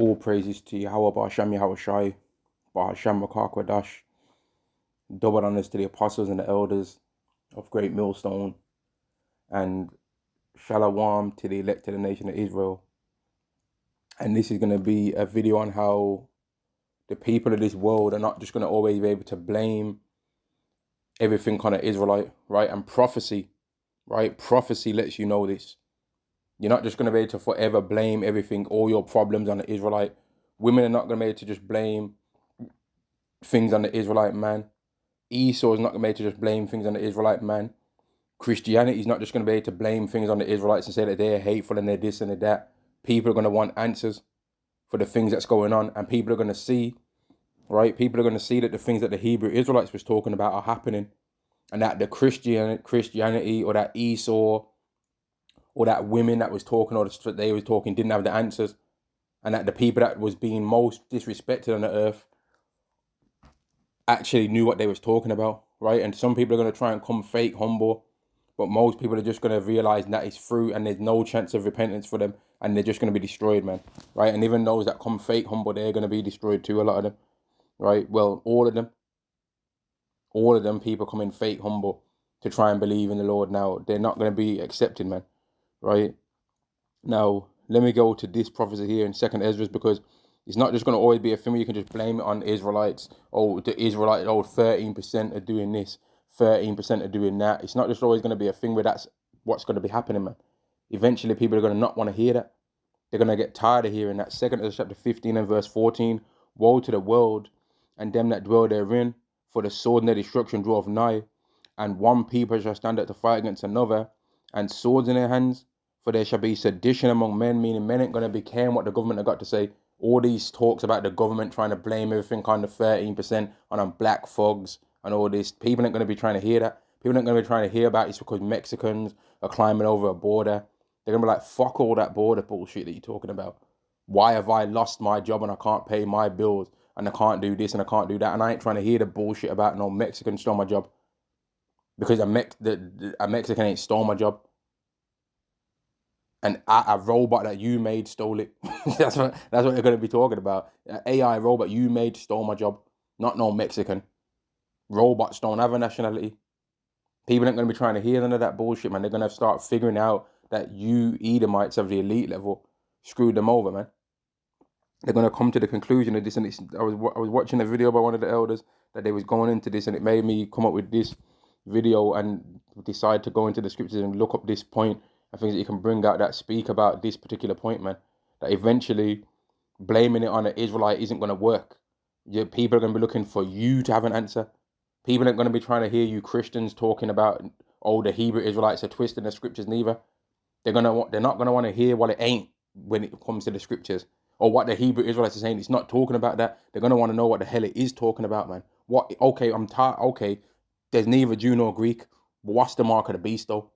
All praises to Yahweh Ba'Hashem Yahushai, Ba'Hashem Rakakwadash. Double honors to the apostles and the elders of Great Millstone, and Shalom to the elected nation of Israel. And this is going to be a video on how the people of this world are not just going to always be able to blame everything on an Israelite, right? And prophecy, right? Prophecy lets you know this. You're not just going to be able to forever blame everything, all your problems on the Israelite. Women are not going to be able to just blame things on the Israelite man. Esau is not going to be able to just blame things on the Israelite man. Christianity is not just going to be able to blame things on the Israelites and say that they're hateful and they're this and they're that. People are going to want answers for the things that's going on, and people are going to see, right? People are going to see that the things that the Hebrew Israelites was talking about are happening, and that the Christianity or that Esau or that women that was talking or that they was talking didn't have the answers, and that the people that was being most disrespected on the earth actually knew what they was talking about, right? And some people are going to try and come fake humble, but most people are just going to realize that it's through and there's no chance of repentance for them, and they're just going to be destroyed, man, right? And even those that come fake humble, they're going to be destroyed too, a lot of them, right? Well, all of them people coming fake humble to try and believe in the Lord now, they're not going to be accepted, man, right? Now, let me go to this prophecy here in 2nd Ezra, because it's not just going to always be a thing where you can just blame it on Israelites. Oh, the Israelites, 13% are doing this, 13% are doing that. It's not just always going to be a thing where that's what's going to be happening, man. Eventually, people are going to not want to hear that. They're going to get tired of hearing that. 2nd Ezra chapter 15 and verse 14. Woe to the world and them that dwell therein, for the sword and their destruction draweth nigh, and one people shall stand up to fight against another, and swords in their hands. For there shall be sedition among men, meaning men ain't going to be caring what the government have got to say. All these talks about the government trying to blame everything on the 13% on black thugs and all this. People ain't going to be trying to hear that. People ain't going to be trying to hear about it because Mexicans are climbing over a border. They're going to be like, fuck all that border bullshit that you're talking about. Why have I lost my job and I can't pay my bills and I can't do this and I can't do that? And I ain't trying to hear the bullshit about no Mexican stole my job. Because a Mexican ain't stole my job. And a robot that you made stole it. that's what they're going to be talking about. An AI robot you made stole my job. Not no Mexican. Robots don't have a nationality. People aren't going to be trying to hear none of that bullshit, man. They're going to start figuring out that you Edomites of the elite level screwed them over, man. They're going to come to the conclusion of this. And I was watching a video by one of the elders that they was going into this, and it made me come up with this video and decide to go into the scriptures and look up this point. I think that you can bring out that speak about this particular point, man. That eventually blaming it on an Israelite isn't going to work. People are going to be looking for you to have an answer. People aren't going to be trying to hear you Christians talking about, oh, the Hebrew Israelites are twisting the scriptures neither. They're not going to want to hear what it ain't when it comes to the scriptures. Or what the Hebrew Israelites are saying. It's not talking about that. They're going to want to know what the hell it is talking about, man. Okay, I'm tired. Okay, there's neither Jew nor Greek. But what's the mark of the beast, though?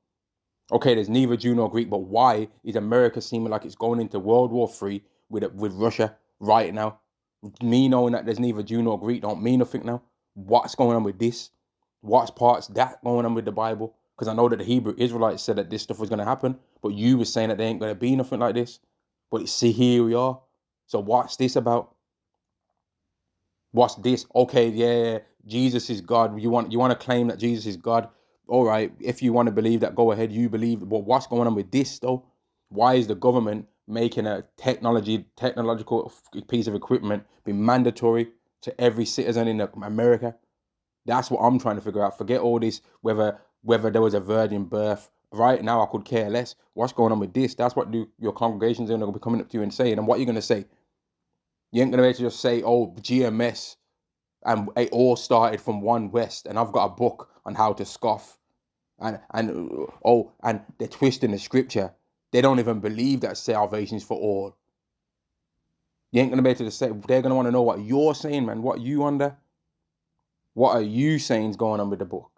Okay, there's neither Jew nor Greek, but why is America seeming like it's going into World War III with Russia right now? Me knowing that there's neither Jew nor Greek don't mean nothing now. What's going on with this? What's parts that going on with the Bible? Because I know that the Hebrew Israelites said that this stuff was going to happen, but you were saying that there ain't going to be nothing like this. But see, here we are. So what's this about? What's this? Okay, yeah, Jesus is God. You want to claim that Jesus is God? All right, if you want to believe that, go ahead, you believe. But what's going on with this, though? Why is the government making a technological piece of equipment be mandatory to every citizen in America? That's what I'm trying to figure out. Forget all this, whether there was a virgin birth. Right now, I could care less. What's going on with this? That's what your congregations are going to be coming up to you and saying. And what are you going to say? You ain't going to be able to just say, oh, GMS. And it all started from one West, and I've got a book on how to scoff, and they're twisting the scripture. They don't even believe that salvation is for all. You ain't gonna be able to say. They're gonna want to know what you're saying, man. What you under? What are you saying is going on with the book?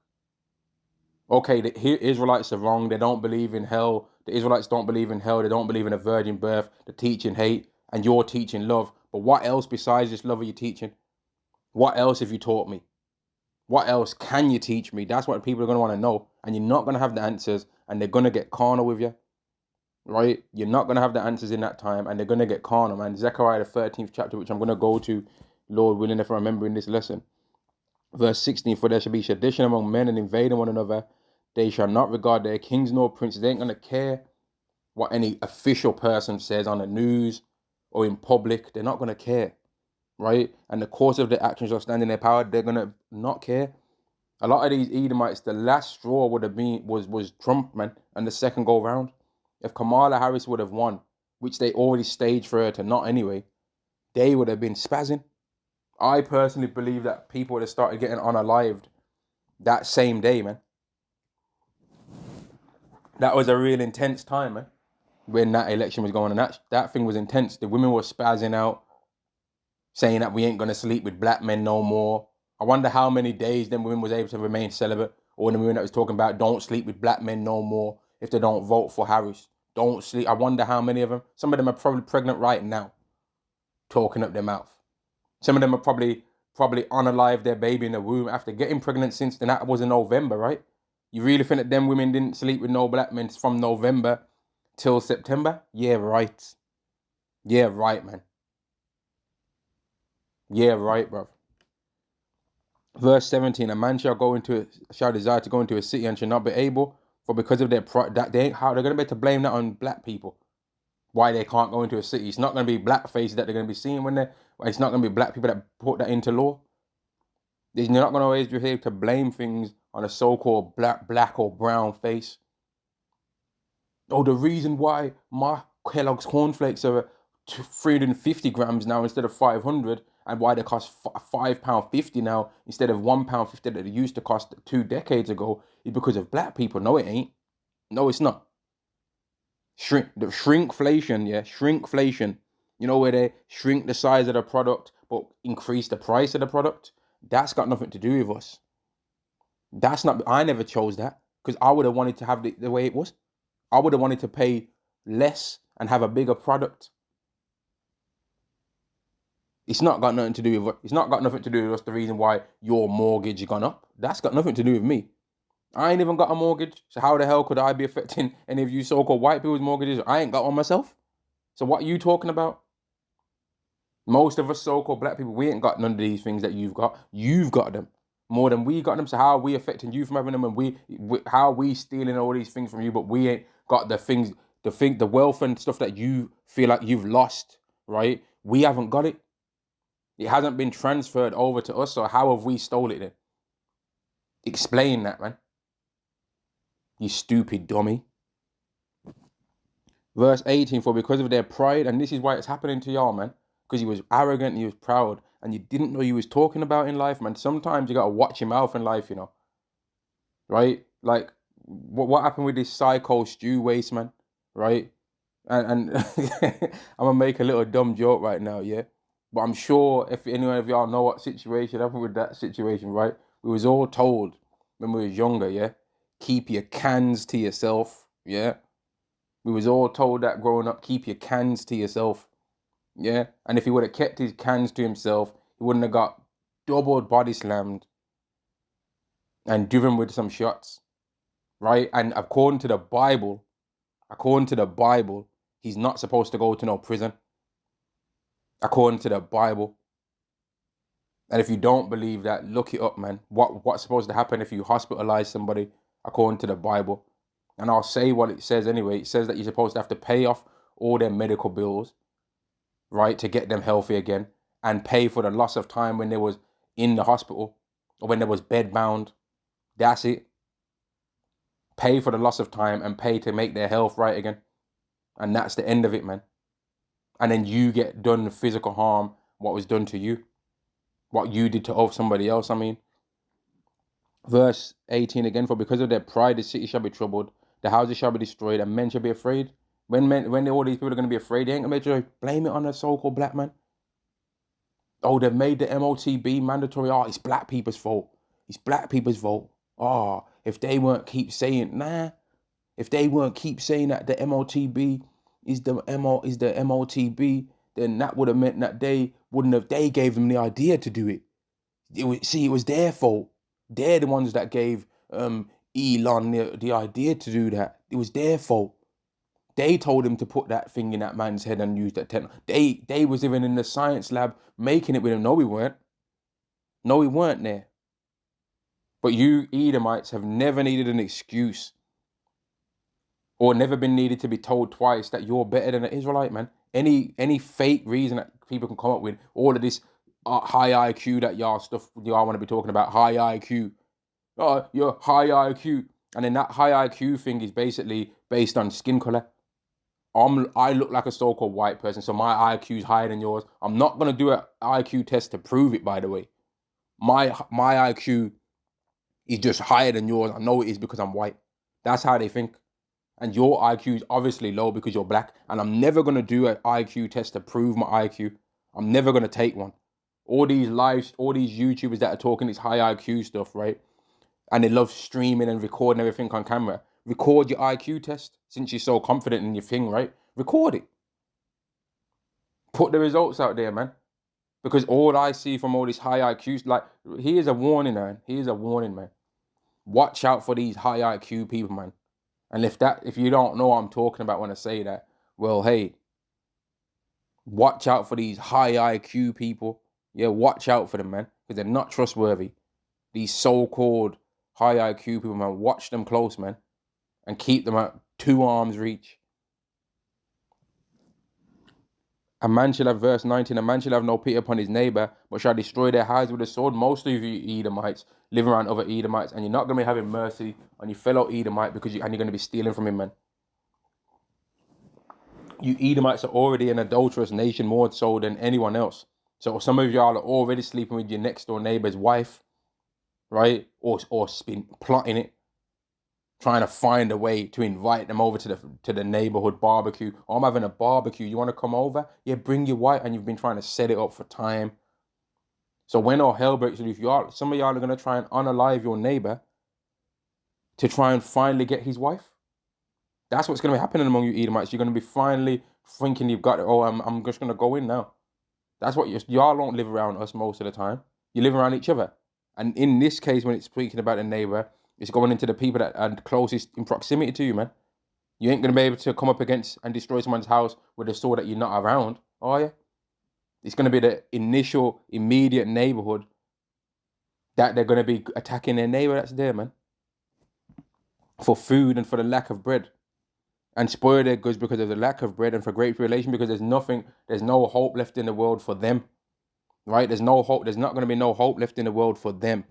Okay, the Israelites are wrong. They don't believe in hell. The Israelites don't believe in hell. They don't believe in a virgin birth. They're teaching hate, and you're teaching love. But what else besides this love are you teaching? What else have you taught me? What else can you teach me? That's what people are going to want to know. And you're not going to have the answers, and they're going to get carnal with you. right? You're not going to have the answers in that time, and they're going to get carnal, man. Zechariah, the 13th chapter, which I'm going to go to, Lord willing, if I remember in this lesson. Verse 16, for there shall be sedition among men and invading one another. They shall not regard their kings nor princes. They ain't going to care what any official person says on the news or in public. They're not going to care, right? And the course of their actions shall stand in their power. They're going to not care. A lot of these Edomites, the last straw would have been was Trump, man, and the second go round. If Kamala Harris would have won, which they already staged for her to not anyway, they would have been spazzing. I personally believe that people would have started getting unalived that same day, man. That was a real intense time, man, when that election was going on. That thing was intense. The women were spazzing out, saying that we ain't going to sleep with black men no more. I wonder how many days them women was able to remain celibate. Or the women that was talking about don't sleep with black men no more if they don't vote for Harris. Don't sleep. I wonder how many of them. Some of them are probably pregnant right now, talking up their mouth. Some of them are probably unalive their baby in the womb after getting pregnant since then. That was in November, right? You really think that them women didn't sleep with no black men from November till September? Yeah, right. Yeah, right, man. Yeah, right, bro. Verse 17, a man shall desire to go into a city and shall not be able, for because of their pride, that they ain't how they're gonna be able to blame that on black people. Why they can't go into a city. It's not gonna be black faces that they're gonna be seeing when they're it's not gonna be black people that put that into law. You're not gonna always be able to blame things on a so-called black or brown face. Oh, the reason why my Kellogg's cornflakes are 350 grams now instead of 500, and why they cost £5.50 now instead of £1.50 that they used to cost 2 decades ago, is because of black people. No, it ain't. No, it's not. Shrinkflation, yeah, shrinkflation. You know, where they shrink the size of the product but increase the price of the product. That's got nothing to do with us. That's not. I never chose that because I would have wanted to have the way it was. I would have wanted to pay less and have a bigger product. It's not got nothing to do with. It's not got nothing to do with us. The reason why your mortgage has gone up. That's got nothing to do with me. I ain't even got a mortgage. So how the hell could I be affecting any of you so-called white people's mortgages? I ain't got one myself. So what are you talking about? Most of us so-called black people, we ain't got none of these things that you've got. You've got them more than we got them. So how are we affecting you from having them? And how are we stealing all these things from you? But we ain't got the things, the wealth and stuff that you feel like you've lost, right? We haven't got it. It hasn't been transferred over to us. So how have we stole it then? Explain that, man. You stupid dummy. Verse 18, for because of their pride, and this is why it's happening to y'all, man, because he was arrogant and he was proud, and you didn't know you was talking about in life, man. Sometimes you got to watch your mouth in life, you know, right? Like, what happened with this psycho Stew Waste, man, right? And I'm going to make a little dumb joke right now, yeah? But I'm sure if anyone of y'all know what situation happened with that situation, right? We was all told when we was younger, yeah? Keep your cans to yourself, yeah? We was all told that growing up, keep your cans to yourself. Yeah? And if he would have kept his cans to himself, he wouldn't have got double body slammed and driven with some shots. Right? And according to the Bible, he's not supposed to go to no prison. According to the Bible. And if you don't believe that, look it up, man. What's supposed to happen if you hospitalize somebody according to the Bible? And I'll say what it says anyway. It says that you're supposed to have to pay off all their medical bills, right, to get them healthy again, and pay for the loss of time when they was in the hospital or when they was bedbound. That's it. Pay for the loss of time and pay to make their health right again. And that's the end of it, man. And then you get done physical harm, what was done to you, what you did to somebody else, I mean. Verse 18 again, for because of their pride, the city shall be troubled, the houses shall be destroyed, and men shall be afraid. When all these people are going to be afraid, they ain't going to blame it on a so-called black man. Oh, they've made the MOTB mandatory. Oh, it's black people's fault. It's black people's fault. Oh, if they weren't keep saying, if they weren't keep saying that the MOTB is the MOTB, then that would have meant that they gave them the idea to do it. It was their fault. They're the ones that gave Elon the idea to do that. It was their fault. They told him to put that thing in that man's head and use that technology. They was even in the science lab making it with him. No, we weren't. No, we weren't there. But you Edomites have never needed an excuse or never been needed to be told twice that you're better than an Israelite, man. Any fake reason that people can come up with, all of this high IQ that y'all want to be talking about, high IQ. Oh, you're high IQ. And then that high IQ thing is basically based on skin color. I look like a so-called white person, so my IQ is higher than yours. I'm not gonna do an IQ test to prove it, by the way. My IQ is just higher than yours. I know it is because I'm white. That's how they think. And your IQ is obviously low because you're black. And I'm never gonna do an IQ test to prove my IQ. I'm never gonna take one. All these YouTubers that are talking this high IQ stuff, right? And they love streaming and recording everything on camera. Record your IQ test since you're so confident in your thing, right? Record it. Put the results out there, man. Because all I see from all these high IQs, like, here's a warning, man. Here's a warning, man. Watch out for these high IQ people, man. And if you don't know what I'm talking about when I say that, well, hey, watch out for these high IQ people. Yeah, watch out for them, man. Because they're not trustworthy. These so-called high IQ people, man, watch them close, man. And keep them at 2 arms reach. A man shall have, verse 19, a man shall have no pity upon his neighbor, but shall destroy their houses with a sword. Most of you Edomites live around other Edomites, and you're not going to be having mercy on your fellow Edomite because you're going to be stealing from him, man. You Edomites are already an adulterous nation, more so than anyone else. So some of y'all are already sleeping with your next door neighbor's wife, right? Or been plotting it, trying to find a way to invite them over to the neighborhood barbecue. Oh, I'm having a barbecue. You want to come over? Yeah, bring your wife. And you've been trying to set it up for time. So when all hell breaks loose, some of y'all are going to try and unalive your neighbor to try and finally get his wife. That's what's going to be happening among you Edomites. You're going to be finally thinking you've got it. Oh, I'm just going to go in now. That's what y'all don't live around us most of the time. You live around each other. And in this case, when it's speaking about a neighbor, it's going into the people that are closest in proximity to you, man. You ain't going to be able to come up against and destroy someone's house with a sword that you're not around, are you? It's going to be the initial, immediate neighborhood that they're going to be attacking their neighbor that's there, man. For food and for the lack of bread. And spoil their goods because of the lack of bread and for great tribulation because there's no hope left in the world for them. Right? There's no hope. There's not going to be no hope left in the world for them.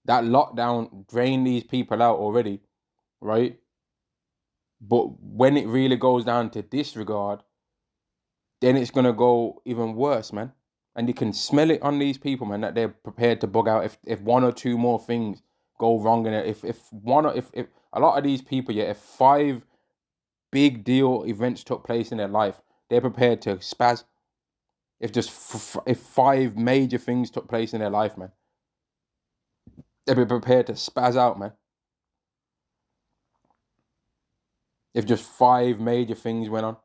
That lockdown drained these people out already, right? But when it really goes down to disregard, then it's going to go even worse, man. And you can smell it on these people, man, that they're prepared to bug out if one or two more things go wrong. And if a lot of these people, yeah, if 5 big deal events took place in their life, they're prepared to spaz. If 5 major things took place in their life, man, they'd be prepared to spaz out, man. If just 5 major things went on,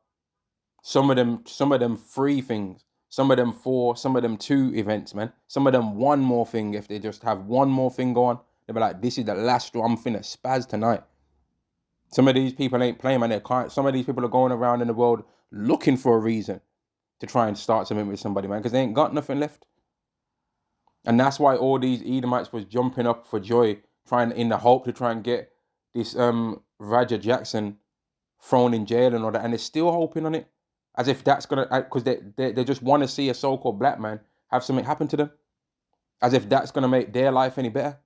some of them 3 things, some of them 4, some of them 2 events, man. Some of them 1 more thing. If they just have 1 more thing go on, they'll be like, this is the last straw. I'm finna spaz tonight. Some of these people ain't playing, man. Some of these people are going around in the world looking for a reason to try and start something with somebody, man, because they ain't got nothing left. And that's why all these Edomites was jumping up for joy, trying in the hope to try and get this Raja Jackson thrown in jail and all that, and they're still hoping on it, as if that's gonna, because they just want to see a so-called black man have something happen to them, as if that's gonna make their life any better.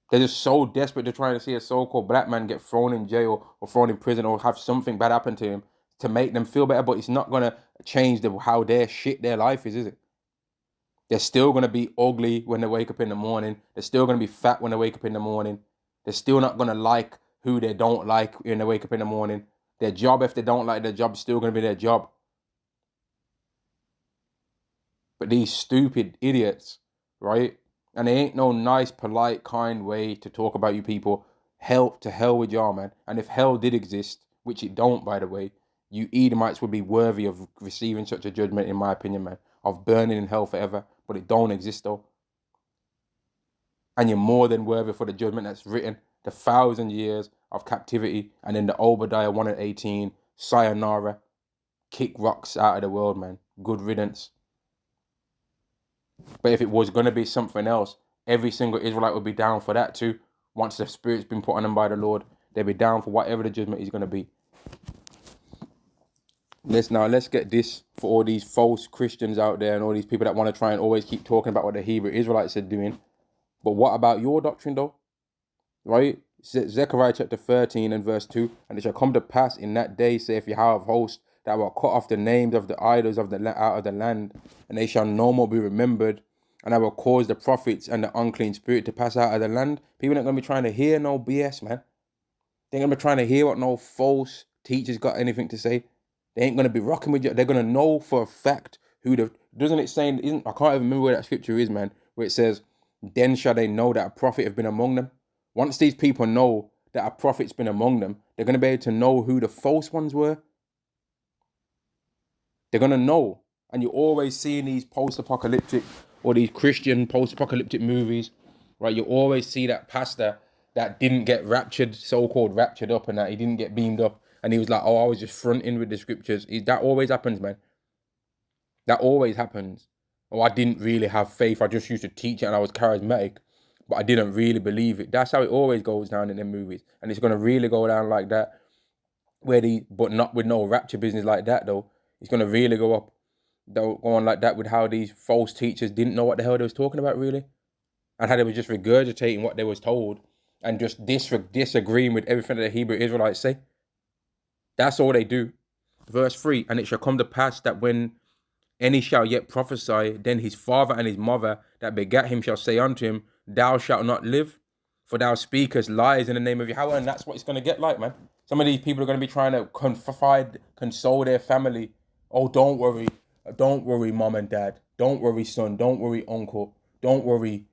They're just so desperate to try to see a so-called black man get thrown in jail or thrown in prison or have something bad happen to him to make them feel better, but it's not gonna change how their life is it? They're still going to be ugly when they wake up in the morning. They're still going to be fat when they wake up in the morning. They're still not going to like who they don't like when they wake up in the morning. Their job, if they don't like their job, is still going to be their job. But these stupid idiots, right? And they ain't no nice, polite, kind way to talk about you people. Hell to hell with y'all, man. And if hell did exist, which it don't, by the way, you Edomites would be worthy of receiving such a judgment, in my opinion, man. Of burning in hell forever. But it don't exist, though. And you're more than worthy for the judgment that's written the 1,000 years of captivity, and then the Obadiah 1:18, sayonara, kick rocks out of the world, man. Good riddance. But if it was going to be something else, every single Israelite would be down for that too. Once the Spirit's been put on them by the Lord, they'll be down for whatever the judgment is going to be. Let's get this for all these false Christians out there and all these people that want to try and always keep talking about what the Hebrew Israelites are doing. But what about your doctrine though? Right? Zechariah chapter 13 and verse 2, and it shall come to pass in that day, saith Yahweh of hosts, that I will cut off the names of the idols of out of the land, and they shall no more be remembered, and I will cause the prophets and the unclean spirit to pass out of the land. People ain't going to be trying to hear no BS, man. They ain't going to be trying to hear what no false teachers got anything to say. They ain't going to be rocking with you. They're going to know for a fact who the... Doesn't it say... I can't even remember where that scripture is, man, where it says, then shall they know that a prophet have been among them. Once these people know that a prophet's been among them, they're going to be able to know who the false ones were. They're going to know. And you always see in these post-apocalyptic or these Christian post-apocalyptic movies, right? You always see that pastor that didn't get raptured, so-called raptured up, and that he didn't get beamed up. And he was like, oh, I was just fronting with the scriptures. That always happens, man. That always happens. Oh, I didn't really have faith. I just used to teach it and I was charismatic, but I didn't really believe it. That's how it always goes down in them movies. And it's going to really go down like that, but not with no rapture business like that, though. It's going to really go up, go on like that with how these false teachers didn't know what the hell they was talking about, really. And how they were just regurgitating what they was told and just disagreeing with everything that the Hebrew Israelites say. That's all they do. Verse 3, and it shall come to pass that when any shall yet prophesy, then his father and his mother that begat him shall say unto him, thou shalt not live, for thou speakest lies in the name of Yahweh. And that's what it's going to get like, man. Some of these people are going to be trying to console their family. Oh, don't worry, mom and dad. Don't worry, son. Don't worry, uncle. Don't worry,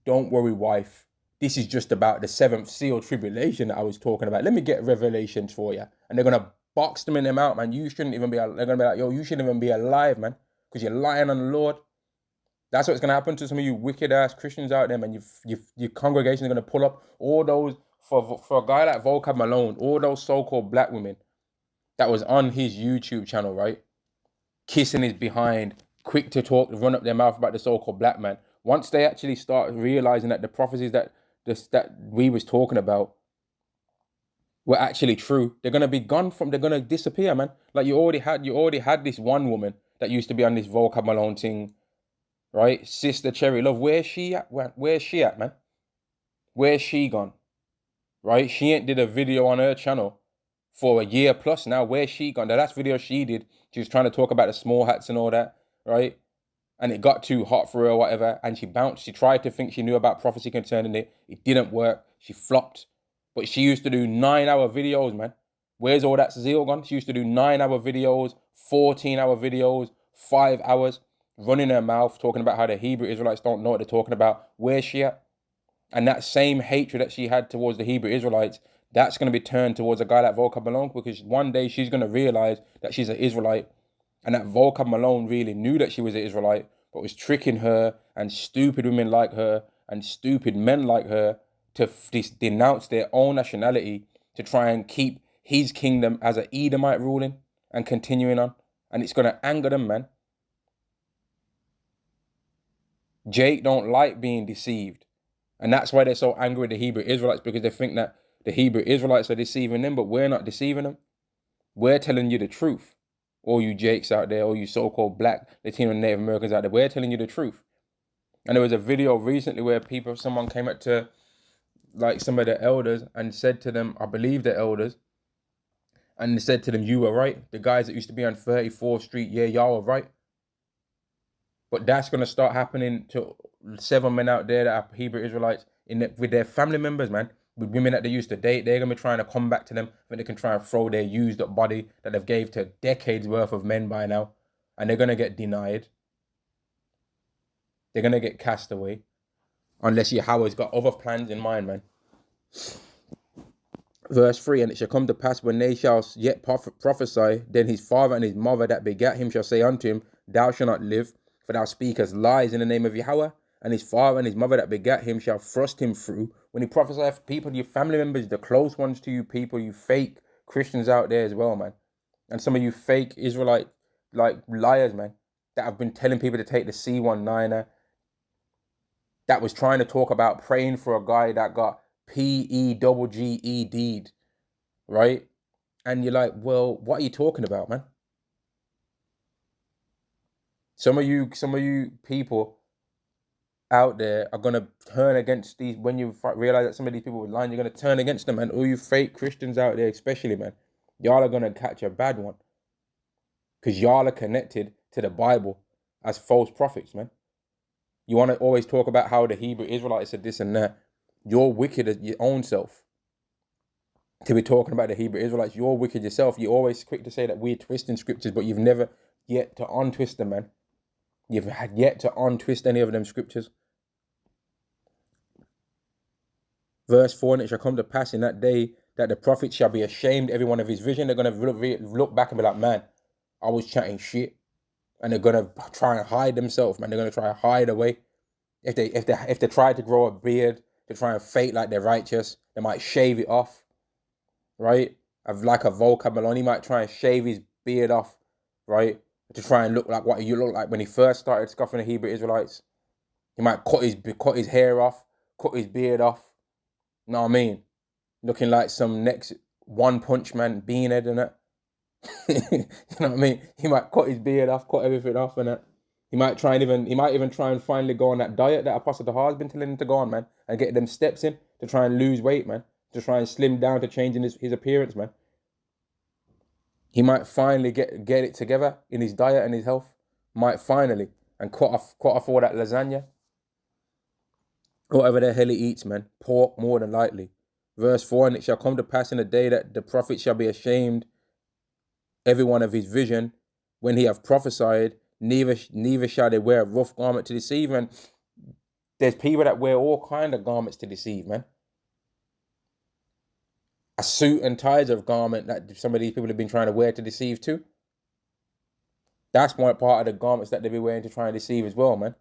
wife. This is just about the 7th seal tribulation that I was talking about. Let me get revelations for you. And they're going to box them in them out, man. You shouldn't even be, they're going to be like, yo, you shouldn't even be alive, man. Because you're lying on the Lord. That's what's going to happen to some of you wicked ass Christians out there, man. Your congregation is going to pull up all those, for a guy like Vocab Malone, all those so-called black women that was on his YouTube channel, right? Kissing his behind, quick to talk, run up their mouth about the so-called black man. Once they actually start realizing that the prophecies that we was talking about were actually true, they're going to be gone they're going to disappear, man. Like you already had this one woman that used to be on this Vocab Malone thing, right? Sister Cherry Love, where's she at? Where's she at, man? Where's she gone? Right? She ain't did a video on her channel for a year plus now. Where's she gone? The last video she did, she was trying to talk about the small hats and all that, right? And it got too hot for her or whatever, and she bounced. She tried to think she knew about prophecy concerning it. It didn't work. She flopped. But she used to do 9-hour videos, man. Where's all that zeal gone? She used to do 9-hour videos, 14-hour videos, 5 hours, running her mouth, talking about how the Hebrew Israelites don't know what they're talking about. Where's she at? And that same hatred that she had towards the Hebrew Israelites, that's going to be turned towards a guy like Vocab Malone, because one day she's going to realize that she's an Israelite, and that Vocab Malone really knew that she was an Israelite, but was tricking her and stupid women like her and stupid men like her to denounce their own nationality to try and keep his kingdom as an Edomite ruling and continuing on. And it's going to anger them, man. Jake don't like being deceived. And that's why they're so angry with the Hebrew Israelites, because they think that the Hebrew Israelites are deceiving them, but we're not deceiving them. We're telling you the truth. All you Jakes out there, all you so-called black, Latino, and Native Americans out there, we're telling you the truth. And there was a video recently where someone came up to like some of the elders and said to them, I believe the elders, and they said to them, you were right. The guys that used to be on 34th Street, yeah, y'all were right. But that's going to start happening to 7 men out there that are Hebrew Israelites with their family members, man. With women that they used to date, they're going to be trying to come back to them, but they can try and throw their used up body that they've gave to decades worth of men by now. And they're going to get denied. They're going to get cast away. Unless Yahweh's got other plans in mind, man. Verse 3, and it shall come to pass when they shall yet prophesy, then his father and his mother that begat him shall say unto him, thou shalt not live, for thou speakest lies in the name of Yahweh. and his father and his mother that begat him shall thrust him through. When he prophesied for people, your family members, the close ones to you people, you fake Christians out there as well, man. And some of you fake Israelite, like, liars, man, that have been telling people to take the C19er, that was trying to talk about praying for a guy that got PEGGE'd, right? And you're like, well, what are you talking about, man? Some of you people out there are gonna turn against these when you realize that some of these people are lying. You're gonna turn against them, man. All you fake Christians out there, especially, man, y'all are gonna catch a bad one, because y'all are connected to the Bible as false prophets, man. You want to always talk about how the Hebrew Israelites said this and that. You're wicked as your own self to be talking about the Hebrew Israelites. You're wicked yourself. You're always quick to say that we're twisting scriptures, but you've never yet to untwist them, man. You've had yet to untwist any of them scriptures. Verse 4, and it shall come to pass in that day that the prophet shall be ashamed every one of his vision. They're going to look back and be like, man, I was chatting shit. And they're going to try and hide themselves, man. They're going to try and hide away. If they try to grow a beard to try and fake like they're righteous, they might shave it off, right? Like a Volca Malone, he might try and shave his beard off, right? To try and look like what you look like when he first started scoffing the Hebrew Israelites. He might cut his hair off, cut his beard off. You know what I mean? Looking like some next One Punch Man beanhead and that. You know what I mean? He might cut his beard off, cut everything off and that. He might even try and finally go on that diet that Apostle Tahar has been telling him to go on, man, and get them steps in to try and lose weight, man, to try and slim down, to changing his appearance, man. He might finally get it together in his diet and his health. Might finally, and cut off all that lasagna. Whatever the hell he eats, man. Pork more than likely. Verse 4, and it shall come to pass in the day that the prophet shall be ashamed every one of his vision when he have prophesied, neither shall they wear a rough garment to deceive. And there's people that wear all kind of garments to deceive, man. A suit and ties of garment that some of these people have been trying to wear to deceive too. That's one part of the garments that they be wearing to try and deceive as well, man.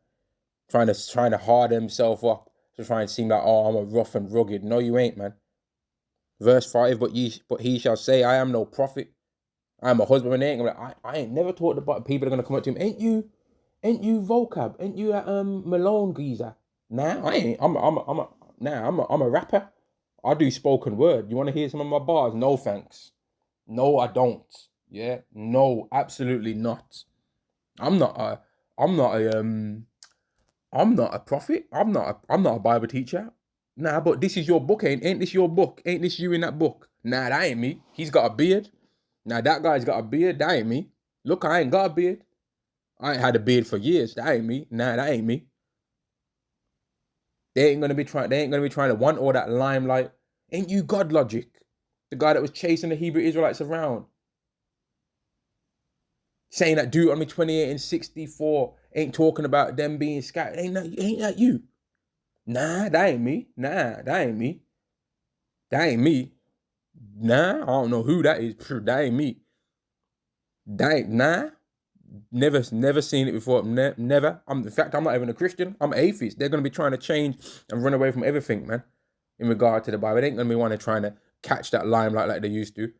Trying to harden himself up to try and seem like, oh, I'm a rough and rugged. No, you ain't, man. Verse 5, but he shall say, I am no prophet. I am a husbandman. I ain't never taught the Bible. People are gonna come up to him. Ain't you vocab? Ain't you that Malone geezer? Nah, I ain't. I'm a rapper. I do spoken word. You want to hear some of my bars? No, thanks. No, I don't. Yeah, no, absolutely not. I'm not a prophet. I'm not a Bible teacher. Nah, but this is your book, ain't this your book? Ain't this you in that book? Nah, that ain't me. He's got a beard. Now that guy's got a beard. That ain't me. Look, I ain't got a beard. I ain't had a beard for years. That ain't me. Nah, that ain't me. They ain't gonna be trying to want all that limelight. Ain't you God Logic? The guy that was chasing the Hebrew Israelites around. Saying that Deuteronomy 28 and 64 ain't talking about them being scattered. Ain't that you? Nah, that ain't me. Nah, that ain't me. That ain't me. Nah, I don't know who that is. That ain't me. That ain't, nah. Never seen it before. Never. In fact, I'm not even a Christian. I'm an atheist. They're going to be trying to change and run away from everything, man, in regard to the Bible. They ain't going to be wanting to trying to catch that limelight like they used to.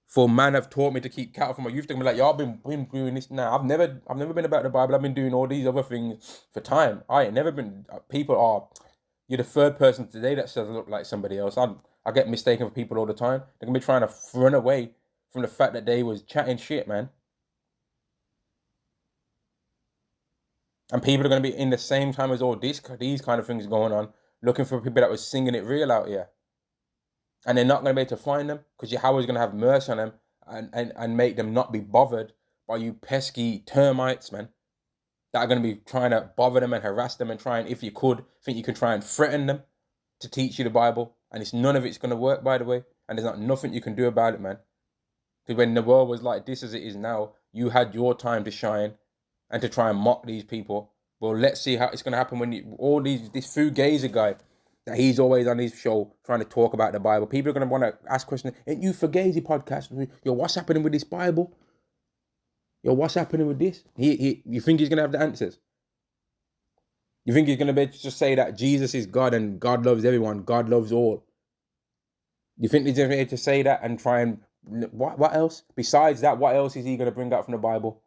For man have taught me to keep cattle from my youth. They're going to be like, y'all been doing this now. I've never been about the Bible. I've been doing all these other things for time. I ain't never been. You're the third person today that says I look like somebody else. I get mistaken for people all the time. They're going to be trying to run away from the fact that they was chatting shit, man. And people are going to be in the same time as all these kind of things going on, looking for people that was singing it real out here. And they're not going to be able to find them because Yahweh's going to have mercy on them and make them not be bothered by you pesky termites, man, that are going to be trying to bother them and harass them and try and, if you could, think you can try and threaten them to teach you the Bible. And none of it's going to work, by the way. And there's nothing you can do about it, man. Because when the world was like this as it is now, you had your time to shine and to try and mock these people. Well, let's see how it's going to happen when this Fugazi guy, that he's always on his show trying to talk about the Bible. People are going to want to ask questions. Ain't you Fugazi podcast? Yo, what's happening with this Bible? Yo, what's happening with this? You think he's gonna have the answers? You think he's gonna be able to just say that Jesus is God and God loves everyone, God loves all? You think he's gonna be able to say that and try and what else? Besides that, what else is he gonna bring out from the Bible?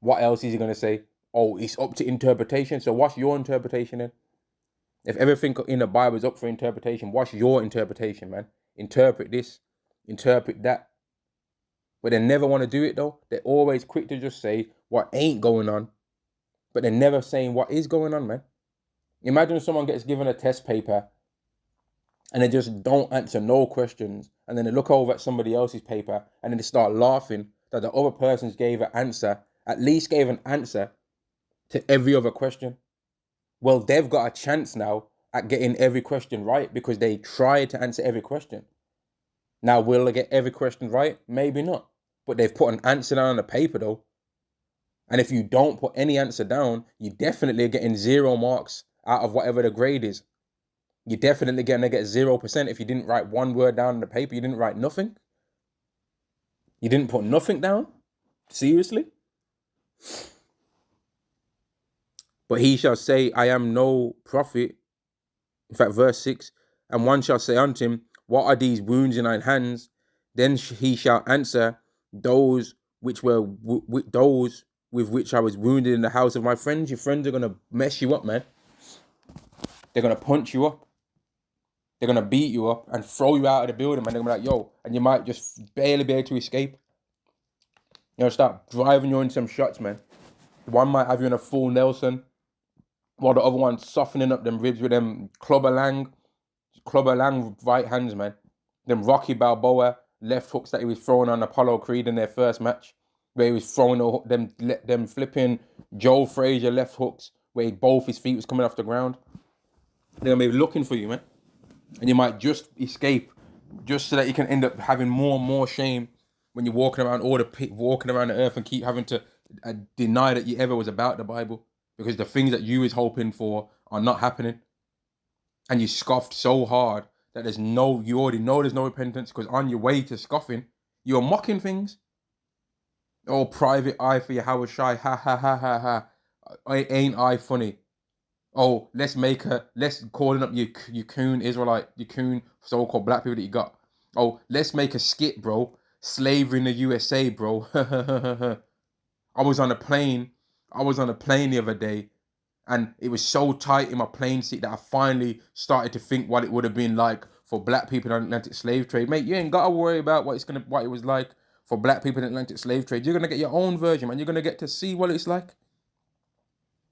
What else is he gonna say? Oh, it's up to interpretation. So what's your interpretation then? If everything in the Bible is up for interpretation, what's your interpretation, man? Interpret this, interpret that. But they never want to do it though. They're always quick to just say what ain't going on, but they're never saying what is going on, man. Imagine someone gets given a test paper and they just don't answer no questions, and then they look over at somebody else's paper and then they start laughing that the other person's gave an answer, at least gave an answer to every other question. Well, they've got a chance now at getting every question right because they tried to answer every question. Now, will they get every question right? Maybe not. But they've put an answer down on the paper though. And if you don't put any answer down, you definitely are getting 0 marks out of whatever the grade is. You're definitely going to get 0% if you didn't write one word down on the paper. You didn't write nothing. You didn't put nothing down. Seriously? But he shall say, I am no prophet. In fact, verse 6, and one shall say unto him, what are these wounds in thine hands? Then he shall answer, those which were those with which I was wounded in the house of my friends. Your friends are going to mess you up, man. They're going to punch you up. They're going to beat you up and throw you out of the building, man. They're going to be like, yo, and you might just barely be able to escape. You know, start driving you into some shots, man. One might have you in a full Nelson, while the other one's softening up them ribs with them Clubber Lang right hands, man. Them Rocky Balboa left hooks that he was throwing on Apollo Creed in their first match, where he was throwing them flipping Joe Frazier left hooks, where both his feet was coming off the ground. They're gonna be looking for you, man, and you might just escape, just so that you can end up having more and more shame when you're walking around walking around the earth and keep having to deny that you ever was about the Bible, because the things that you was hoping for are not happening. And you scoffed so hard that you already know there's no repentance, because on your way to scoffing, you're mocking things. Oh, private eye for your Howard Shy, ha ha ha ha ha. Ain't I funny? Oh, let's calling up you coon Israelite, you coon so-called black people that you got. Oh, let's make a skit, bro. Slavery in the USA, bro. I was on a plane the other day, and it was so tight in my plane seat that I finally started to think what it would have been like for black people in the Atlantic slave trade. Mate, you ain't got to worry about what it was like for black people in the Atlantic slave trade. You're going to get your own version, man. You're going to get to see what it's like.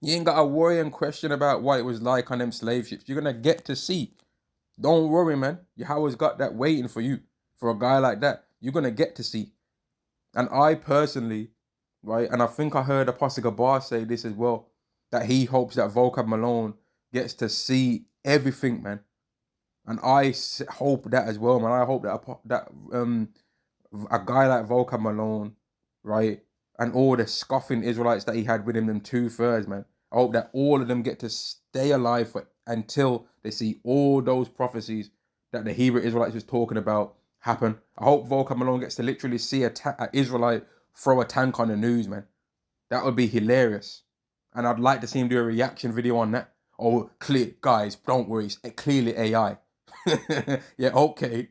You ain't got to worry and question about what it was like on them slave ships. You're going to get to see. Don't worry, man. Yahweh's got that waiting for you. For a guy like that, you're going to get to see. And I personally, right, and I think I heard Apostle Gabar say this as well, that he hopes that Vocab Malone gets to see everything, man. And I hope that as well, man. I hope that a guy like Vocab Malone, right, and all the scoffing Israelites that he had with him, them 2/3, man. I hope that all of them get to stay alive until they see all those prophecies that the Hebrew Israelites was talking about happen. I hope Vocab Malone gets to literally see a Israelite throw a tank on the news, man. That would be hilarious. And I'd like to see him do a reaction video on that. Oh, clear, guys, don't worry, it's clearly AI. Yeah, okay.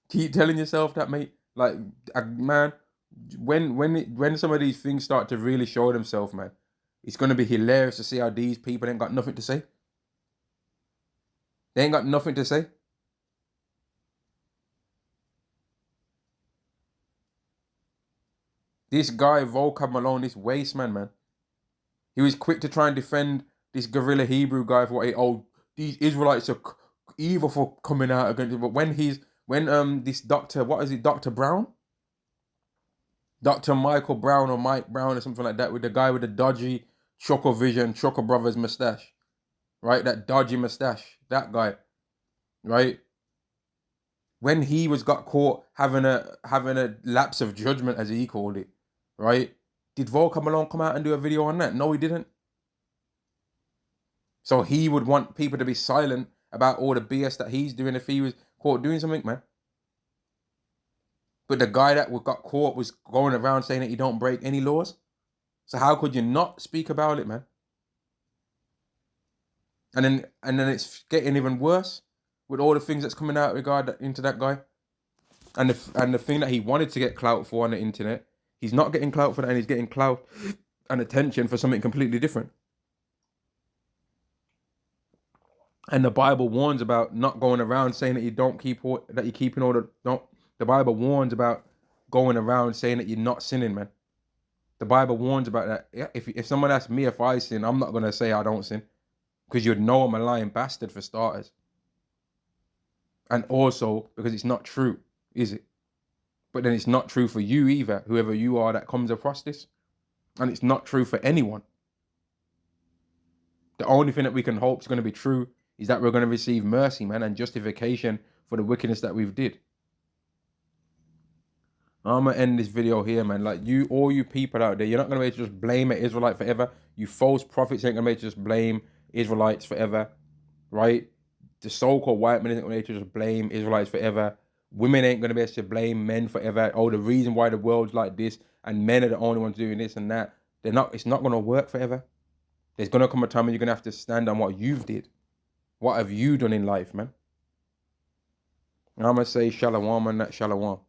Keep telling yourself that, mate. Like, man, when some of these things start to really show themselves, man, it's gonna be hilarious to see how these people ain't got nothing to say. They ain't got nothing to say. This guy, Vocab Malone, this waste man. He was quick to try and defend this guerrilla Hebrew guy for these Israelites are evil for coming out against him. But when this doctor, what is it, Dr. Brown? Dr. Michael Brown or Mike Brown or something like that, with the guy with the dodgy Choco Vision, Choco Brothers mustache, right? That dodgy mustache, that guy, right? When he got caught having a lapse of judgment, as he called it, right? Did Volker Malone come out and do a video on that? No, he didn't. So he would want people to be silent about all the BS that he's doing if he was caught doing something, man. But the guy that got caught was going around saying that you don't break any laws. So how could you not speak about it, man? And then it's getting even worse with all the things that's coming out into that guy. And the thing that he wanted to get clout for on the internet, he's not getting clout for that, and he's getting clout and attention for something completely different. And the Bible warns about not going around saying that you're keeping all the don't. The Bible warns about going around saying that you're not sinning, man. The Bible warns about that. Yeah, if someone asks me if I sin, I'm not gonna say I don't sin, because you'd know I'm a lying bastard for starters, and also because it's not true, is it? But then it's not true for you either, whoever you are that comes across this, and it's not true for anyone. The only thing that we can hope is going to be true is that we're going to receive mercy, man, and justification for the wickedness that we've did. I'm gonna end this video here, man. Like all you people out there, you're not gonna be able to just blame an Israelite forever. You false prophets ain't gonna be able to just blame Israelites forever, right? The so-called white men isn't gonna be able to just blame Israelites forever. Women ain't gonna be able to blame men forever. Oh, the reason why the world's like this and men are the only ones doing this and that. They're not. It's not gonna work forever. There's gonna come a time when you're gonna have to stand on what you've did. What have you done in life, man? And I'm gonna say shalom on that shalom.